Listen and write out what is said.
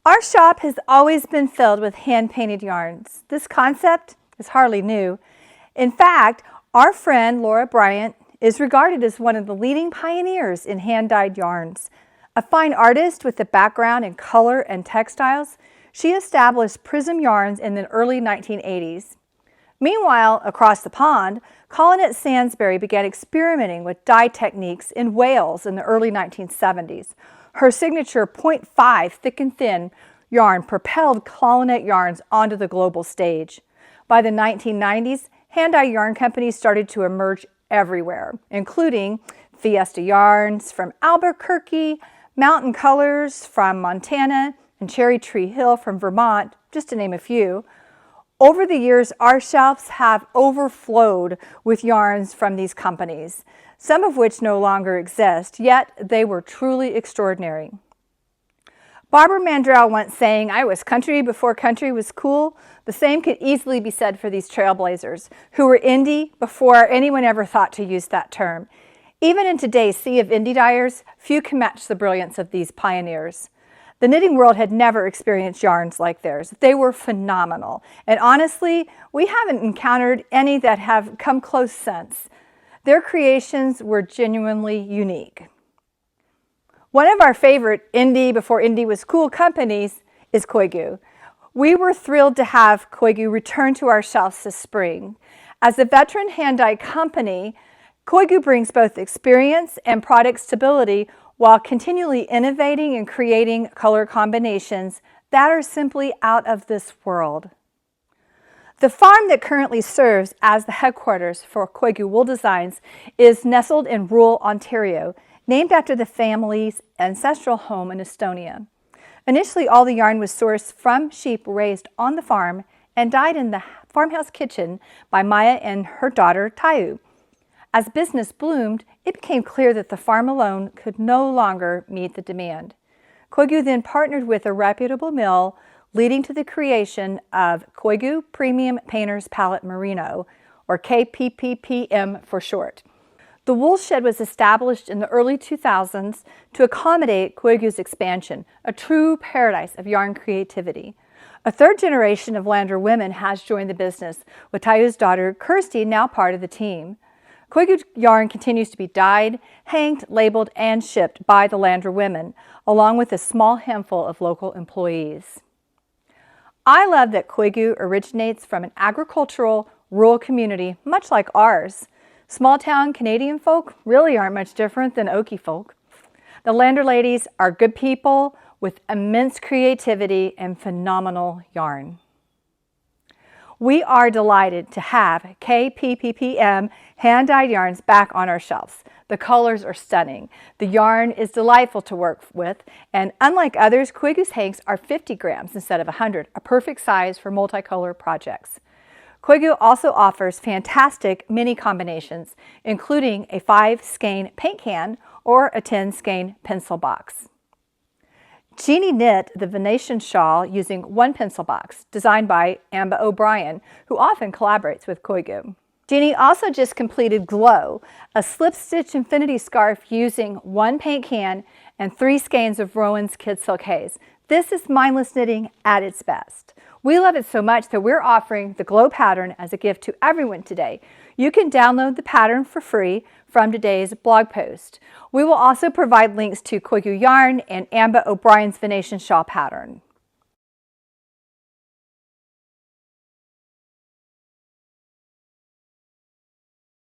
Our shop has always been filled with hand-painted yarns. This concept is hardly new. In fact, our friend Laura Bryant is regarded as one of the leading pioneers in hand-dyed yarns. A fine artist with a background in color and textiles, she established Prism Yarns in the early 1980s. Meanwhile, across the pond, Colin Sainsbury began experimenting with dye techniques in Wales in the early 1970s. Her signature 0.5 thick and thin yarn propelled Colin yarns onto the global stage. By the 1990s, hand-dye yarn companies started to emerge everywhere, including Fiesta Yarns from Albuquerque, Mountain Colors from Montana, and Cherry Tree Hill from Vermont, just to name a few. Over the years, our shelves have overflowed with yarns from these companies, some of which no longer exist, yet they were truly extraordinary. Barbara Mandrell once saying, "I was country before country was cool." The same could easily be said for these trailblazers, who were indie before anyone ever thought to use that term. Even in today's sea of indie dyers, few can match the brilliance of these pioneers. The knitting world had never experienced yarns like theirs. They were phenomenal. And honestly, we haven't encountered any that have come close since. Their creations were genuinely unique. One of our favorite indie before indie was cool companies is Koigu. We were thrilled to have Koigu return to our shelves this spring. As a veteran hand-dye company, Koigu brings both experience and product stability while continually innovating and creating color combinations that are simply out of this world. The farm that currently serves as the headquarters for Koigu Wool Designs is nestled in rural Ontario, named after the family's ancestral home in Estonia. Initially, all the yarn was sourced from sheep raised on the farm and dyed in the farmhouse kitchen by Maya and her daughter, Tayu. As business bloomed, it became clear that the farm alone could no longer meet the demand. Koigu then partnered with a reputable mill, leading to the creation of Koigu Premium Painters Palette Merino, or KPPPM for short. The wool shed was established in the early 2000s to accommodate Koigu's expansion, a true paradise of yarn creativity. A third generation of Lander women has joined the business, with Tayu's daughter, Kirsty, now part of the team. Koigu yarn continues to be dyed, hanged, labeled, and shipped by the Lander women, along with a small handful of local employees. I love that Koigu originates from an agricultural, rural community, much like ours. Small-town Canadian folk really aren't much different than Okie folk. The Lander ladies are good people with immense creativity and phenomenal yarn. We are delighted to have KPPPM hand-dyed yarns back on our shelves. The colors are stunning. The yarn is delightful to work with, and unlike others, Koigu's hanks are 50 grams instead of 100, a perfect size for multicolor projects. Koigu also offers fantastic mini combinations, including a 5-skein paint can or a 10-skein pencil box. Jeannie knit the Venetian shawl using one pencil box, designed by Amba O'Brien, who often collaborates with Koigu. Jeannie also just completed Glow, a slip-stitch infinity scarf using one paint can and 3 skeins of Rowan's Kid Silk Haze. This is mindless knitting at its best. We love it so much that we're offering the Glow pattern as a gift to everyone today. You can download the pattern for free from today's blog post. We will also provide links to Koigu yarn and Amba O'Brien's Venetian shawl pattern.